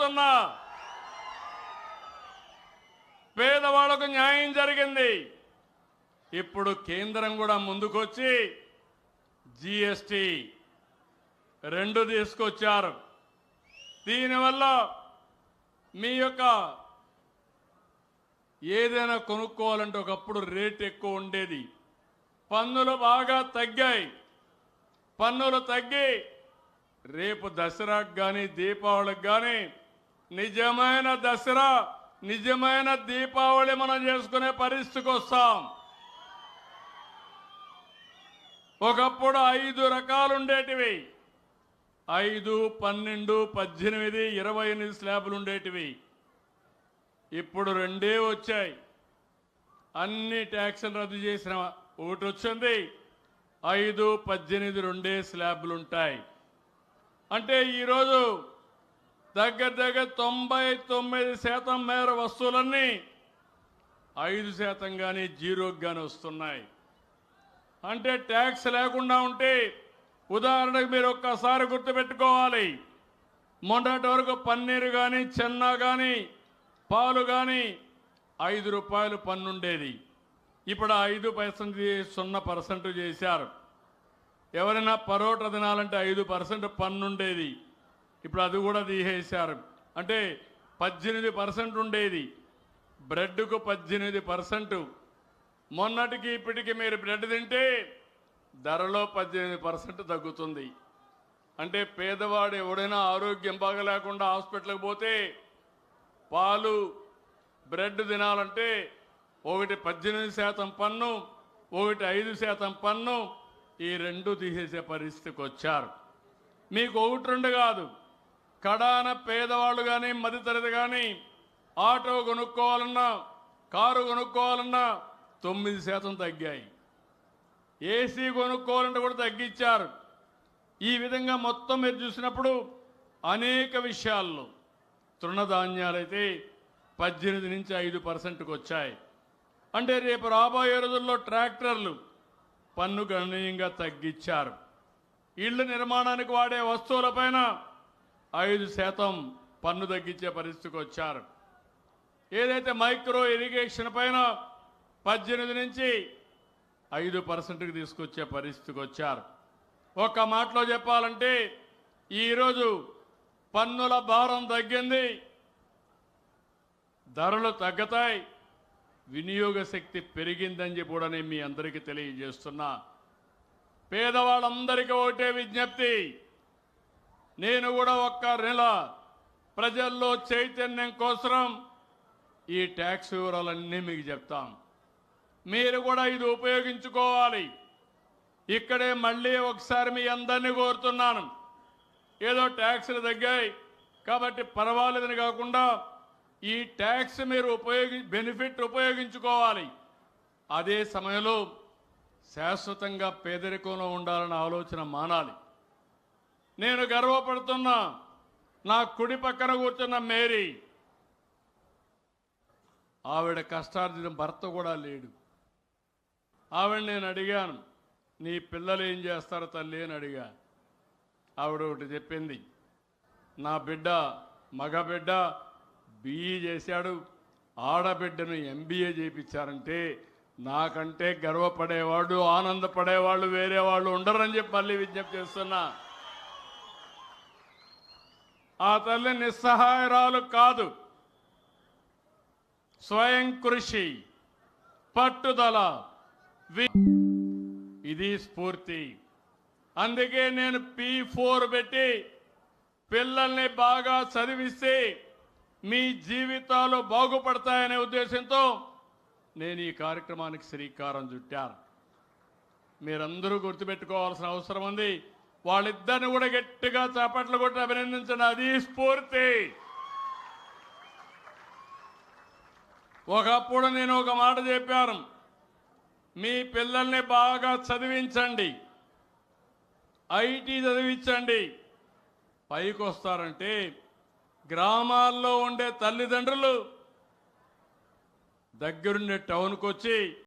అడుగుతున్నా. పేదవాళ్లకు న్యాయం జరిగింది. ఇప్పుడు కేంద్రం కూడా ముందుకొచ్చి జీఎస్టీ 2 తీసుకొచ్చారు. దీనివల్ల మీ యొక్క ఏదైనా కొనుక్కోవాలంటే ఒకప్పుడు రేట్ ఎక్కువ ఉండేది. పన్నులు బాగా తగ్గాయి. పన్నులు తగ్గి రేపు దసరాకు కానీ దీపావళికి కానీ నిజమైన దసరా నిజమైన దీపావళి మనం చేసుకునే పరిస్థితికి వస్తాం. ఒకప్పుడు 5 రకాలు ఉండేటివి. 5, 12, 18, 28 స్లాబులు ఉండేటివి. ఇప్పుడు 2 వచ్చాయి. అన్ని ట్యాక్సులు రద్దు చేసిన ఒకటి వచ్చింది. 5, 18 2 స్లాబులు ఉంటాయి. అంటే ఈరోజు దగ్గర 99% మేర వస్తువులన్నీ 5% కానీ 0కి కానీ వస్తున్నాయి. అంటే ట్యాక్స్ లేకుండా ఉంటే ఉదాహరణకు మీరు ఒక్కసారి గుర్తుపెట్టుకోవాలి. మొన్నటి వరకు పన్నీరు కానీ చెన్నా కానీ పాలు కానీ 5 రూపాయలు పన్ను ఉండేది. ఇప్పుడు 5% 0% చేశారు. ఎవరైనా పరోటా తినాలంటే 5% పన్ను ఉండేది. ఇప్పుడు అది కూడా తీసేశారు. అంటే 18% ఉండేది. బ్రెడ్కు 18%. మొన్నటికి ఇప్పటికి మీరు బ్రెడ్ తింటే ధరలో 18% తగ్గుతుంది. అంటే పేదవాడు ఎవడైనా ఆరోగ్యం బాగలేకుండా హాస్పిటల్కి పోతే పాలు బ్రెడ్ తినాలంటే ఒకటి 18% పన్ను, ఒకటి 5% పన్ను, ఈ 2 తీసేసే పరిస్థితికి వచ్చారు. మీకు 1-2 కాదు, కడాన పేదవాళ్ళు కానీ మధ్యతరగతి కానీ ఆటో కొనుక్కోవాలన్నా కారు కొనుక్కోవాలన్నా 9% తగ్గాయి. ఏసీ కొనుక్కోవాలంటే కూడా తగ్గించారు. ఈ విధంగా మొత్తం మీరు చూసినప్పుడు అనేక విషయాల్లో తృణధాన్యాలైతే 18 నుంచి 5%కు వచ్చాయి. అంటే రేపు రాబోయే రోజుల్లో ట్రాక్టర్లు పన్ను గణనీయంగా తగ్గించారు. ఇళ్ల నిర్మాణానికి వాడే వస్తువులపైన 5% పన్ను తగ్గించే పరిస్థితికి వచ్చారు. ఏదైతే మైక్రో ఇరిగేషన్ పైన 18 నుంచి 5%కి తీసుకొచ్చే పరిస్థితికి వచ్చారు. ఒక్క మాటలో చెప్పాలంటే ఈరోజు పన్నుల భారం తగ్గింది, ధరలు తగ్గుతాయి, వినియోగ శక్తి పెరిగిందని చెప్పి కూడా నేను మీ అందరికీ తెలియజేస్తున్నా. పేదవాళ్ళందరికీ ఒకటే విజ్ఞప్తి, నేను కూడా ఒక్క నెల ప్రజల్లో చైతన్యం కోసం ఈ ట్యాక్స్ వివరాలన్నీ మీకు చెప్తాం. మీరు కూడా ఇది ఉపయోగించుకోవాలి. ఇక్కడే మళ్ళీ ఒకసారి మీ అందరినీ కోరుతున్నాను, ఏదో ట్యాక్స్లు తగ్గాయి కాబట్టి పర్వాలేదని కాకుండా ఈ ట్యాక్స్ మీరు బెనిఫిట్ ఉపయోగించుకోవాలి. అదే సమయంలో శాశ్వతంగా పేదరికంలో ఉండాలన్న ఆలోచన మానాలి. నేను గర్వపడుతున్నా, నా కుడి పక్కన కూర్చున్న మేరీ, ఆవిడ కష్టార్జితం భర్త కూడా లేడు. ఆవిడ నేను అడిగాను, నీ పిల్లలు ఏం చేస్తారో తల్లి అని అడిగా. ఆవిడ ఒకటి చెప్పింది, నా బిడ్డ మగబిడ్డ BE చేశాడు, ఆడబిడ్డను MBA చేయించారంటే నాకంటే గర్వపడేవాడు ఆనందపడేవాళ్ళు వేరే వాళ్ళు ఉండరని చెప్పి మళ్ళీ విజ్ఞప్తి చేస్తున్నా. ఆ తల్లి నిస్సహాయరాలు కాదు, స్వయం కృషి, పట్టుదల, ఇది స్ఫూర్తి. అందుకే నేను P4 పెట్టి పిల్లల్ని బాగా చదివిస్తే మీ జీవితాలు బాగుపడతాయనే ఉద్దేశంతో నేను ఈ కార్యక్రమానికి శ్రీకారం చుట్టాను. మీరందరూ గుర్తుపెట్టుకోవాల్సిన అవసరం ఉంది. వాళ్ళిద్దరిని కూడా గట్టిగా చప్పట్లు కొట్టి అభినందించండి. అది స్ఫూర్తి. ఒకప్పుడు నేను ఒక మాట చెప్పాను, మీ పిల్లల్ని బాగా చదివించండి, IT చదివించండి. పైకి వస్తారంటే గ్రామాల్లో ఉండే తల్లిదండ్రులు దగ్గరుండే టౌన్కి వచ్చి